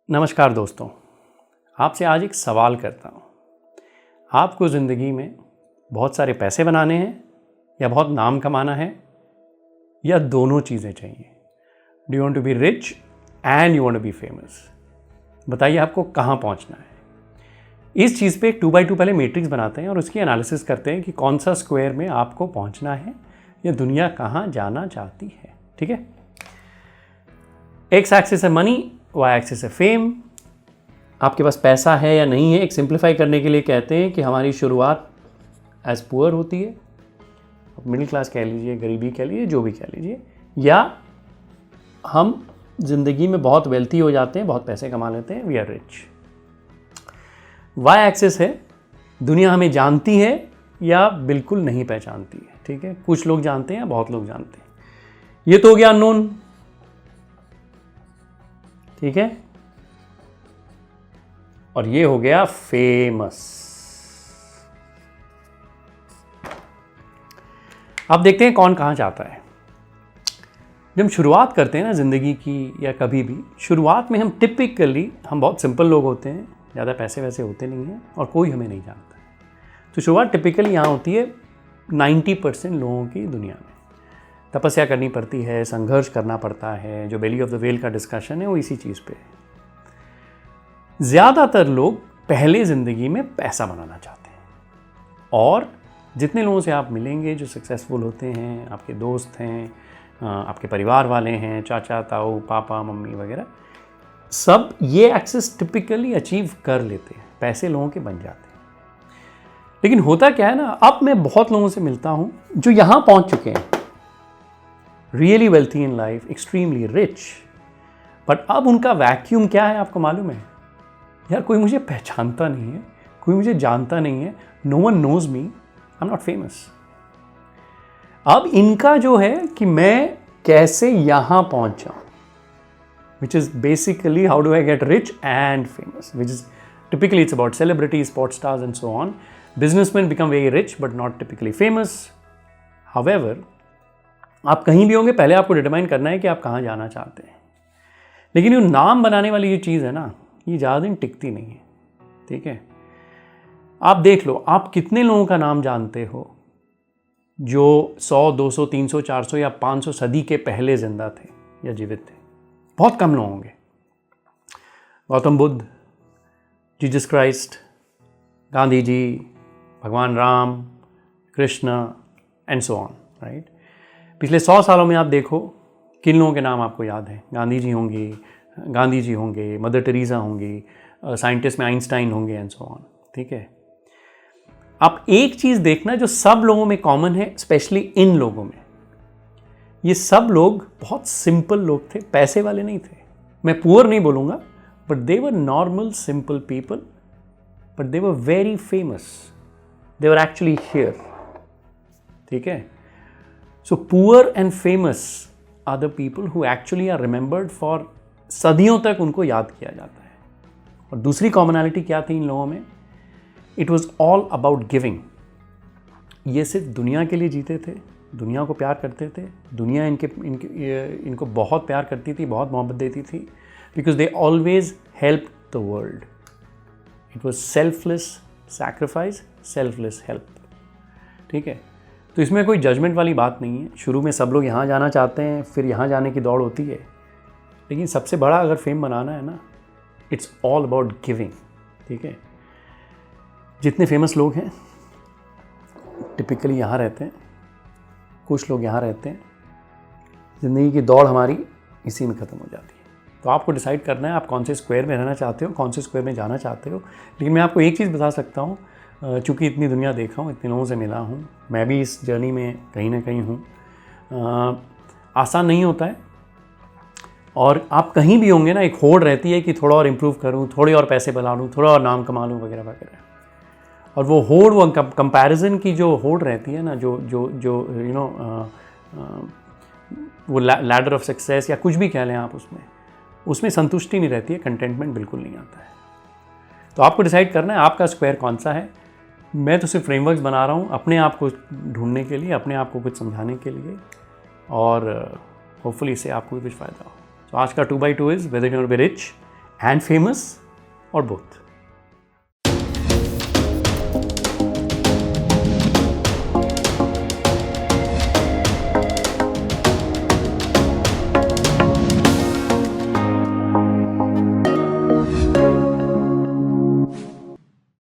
नमस्कार दोस्तों, आपसे आज एक सवाल करता हूँ। आपको ज़िंदगी में बहुत सारे पैसे बनाने हैं या बहुत नाम कमाना है या दोनों चीज़ें चाहिए? Do you want to be rich and you want to be famous? बताइए आपको कहाँ पहुँचना है। इस चीज़ पे एक 2x2 पहले मैट्रिक्स बनाते हैं और उसकी एनालिसिस करते हैं कि कौन सा स्क्वायर में आपको पहुँचना है या दुनिया कहाँ जाना चाहती है। ठीक है, एक्स एक्सिस है मनी, वाई एक्सिस है फेम। आपके पास पैसा है या नहीं है, एक सिंप्लीफाई करने के लिए कहते हैं कि हमारी शुरुआत एज पुअर होती है, मिडिल क्लास कह लीजिए, गरीबी कह लीजिए, जो भी कह लीजिए, या हम जिंदगी में बहुत वेल्थी हो जाते हैं, बहुत पैसे कमा लेते हैं, we are rich. Y axis है, दुनिया हमें जानती है या बिल्कुल नहीं पहचानती है। ठीक है, कुछ लोग जानते हैं या बहुत लोग जानते हैं। ये तो हो गया अननोन। ठीक है, और ये हो गया फेमस। अब देखते हैं कौन कहां जाता है। जब हम शुरुआत करते हैं ना जिंदगी की या कभी भी, शुरुआत में हम टिपिकली बहुत सिंपल लोग होते हैं, ज़्यादा पैसे वैसे होते नहीं हैं और कोई हमें नहीं जानता है। तो शुरुआत टिपिकली यहाँ होती है 90% लोगों की दुनिया में। तपस्या करनी पड़ती है, संघर्ष करना पड़ता है, जो बेली ऑफ द व्हेल का डिस्कशन है वो इसी चीज़ पे है। ज़्यादातर लोग पहले ज़िंदगी में पैसा बनाना चाहते हैं, और जितने लोगों से आप मिलेंगे जो सक्सेसफुल होते हैं, आपके दोस्त हैं, आपके परिवार वाले हैं, चाचा ताऊ पापा मम्मी वगैरह, सब ये एक्सेस टिपिकली अचीव कर लेते हैं, पैसे लोगों के बन जाते हैं। लेकिन होता क्या है ना, अब मैं बहुत लोगों से मिलता हूँ जो यहाँ पहुँच चुके हैं, really wealthy in life, extremely rich, but अब उनका वैक्यूम क्या है आपको मालूम है? यार कोई मुझे पहचानता नहीं है, कोई मुझे जानता नहीं है, no one knows me, I am not famous. अब इनका जो है कि मैं कैसे यहां पहुंच जाऊं, which is basically how do I get rich and famous, which is typically it's about celebrity, sports stars and so on. Businessman become very rich but not typically famous. However, आप कहीं भी होंगे, पहले आपको डिटरमाइन करना है कि आप कहां जाना चाहते हैं। लेकिन ये नाम बनाने वाली ये चीज़ है ना, ये ज़्यादा दिन टिकती नहीं है। ठीक है, आप देख लो, आप कितने लोगों का नाम जानते हो जो 100, 200, 300, 400 या 500 सदी के पहले जिंदा थे या जीवित थे? बहुत कम लोग होंगे। गौतम बुद्ध, जीसस क्राइस्ट, गांधी जी, भगवान Ram, Krishna and so on, right. पिछले 100 सालों में आप देखो किन लोगों के नाम आपको याद हैं। गांधी जी होंगे, मदर टेरेसा होंगी, साइंटिस्ट में आइंस्टाइन होंगे एंड सो ऑन। ठीक है, आप एक चीज़ देखना जो सब लोगों में कॉमन है, स्पेशली इन लोगों में, ये सब लोग बहुत सिंपल लोग थे, पैसे वाले नहीं थे। मैं पुअर नहीं बोलूँगा, but they were normal simple people, but they were very famous, they were actually here. ठीक है, so poor and famous are the people who actually are remembered for, सदियों तक उनको याद किया जाता है। और दूसरी कॉमनैलिटी क्या थी इन लोगों में? It was all about giving. ये सिर्फ दुनिया के लिए जीते थे, दुनिया को प्यार करते थे, दुनिया इनको बहुत प्यार करती थी, बहुत मोहब्बत देती थी, because they always help the world. It was selfless sacrifice, selfless help. ठीक है, तो इसमें कोई जजमेंट वाली बात नहीं है। शुरू में सब लोग यहाँ जाना चाहते हैं, फिर यहाँ जाने की दौड़ होती है, लेकिन सबसे बड़ा अगर फेम बनाना है ना, इट्स ऑल अबाउट गिविंग। ठीक है, जितने फेमस लोग हैं टिपिकली यहाँ रहते हैं, कुछ लोग यहाँ रहते हैं, ज़िंदगी की दौड़ हमारी इसी में ख़त्म हो जाती है। तो आपको डिसाइड करना है आप कौन से स्क्वायर में रहना चाहते हो, कौन से स्क्वायर में जाना चाहते हो। लेकिन मैं आपको एक चीज़ बता सकता हूँ, चूँकि इतनी दुनिया देखा हूँ, इतने लोगों से मिला हूँ, मैं भी इस जर्नी में कहीं ना कहीं हूँ। आसान नहीं होता है, और आप कहीं भी होंगे ना, एक होड़ रहती है कि थोड़ा और इम्प्रूव करूँ, थोड़े और पैसे बना लूँ, थोड़ा और नाम कमा लूँ वगैरह वगैरह। और वो होड़, वो कंपैरिजन की जो होड़ रहती है ना, जो यू नो वो लैडर ऑफ सक्सेस या कुछ भी कह लें आप, उसमें संतुष्टि नहीं रहती है, कंटेंटमेंट बिल्कुल नहीं आता है। तो आपको डिसाइड करना है आपका स्क्वायर कौन सा है। मैं तो सिर्फ फ्रेमवर्क्स बना रहा हूँ अपने आप को ढूंढने के लिए, अपने आप को कुछ समझाने के लिए, और होपफुली इससे आपको भी कुछ फ़ायदा हो। तो आज का 2x2 is whether you want to be rich and famous और बोथ?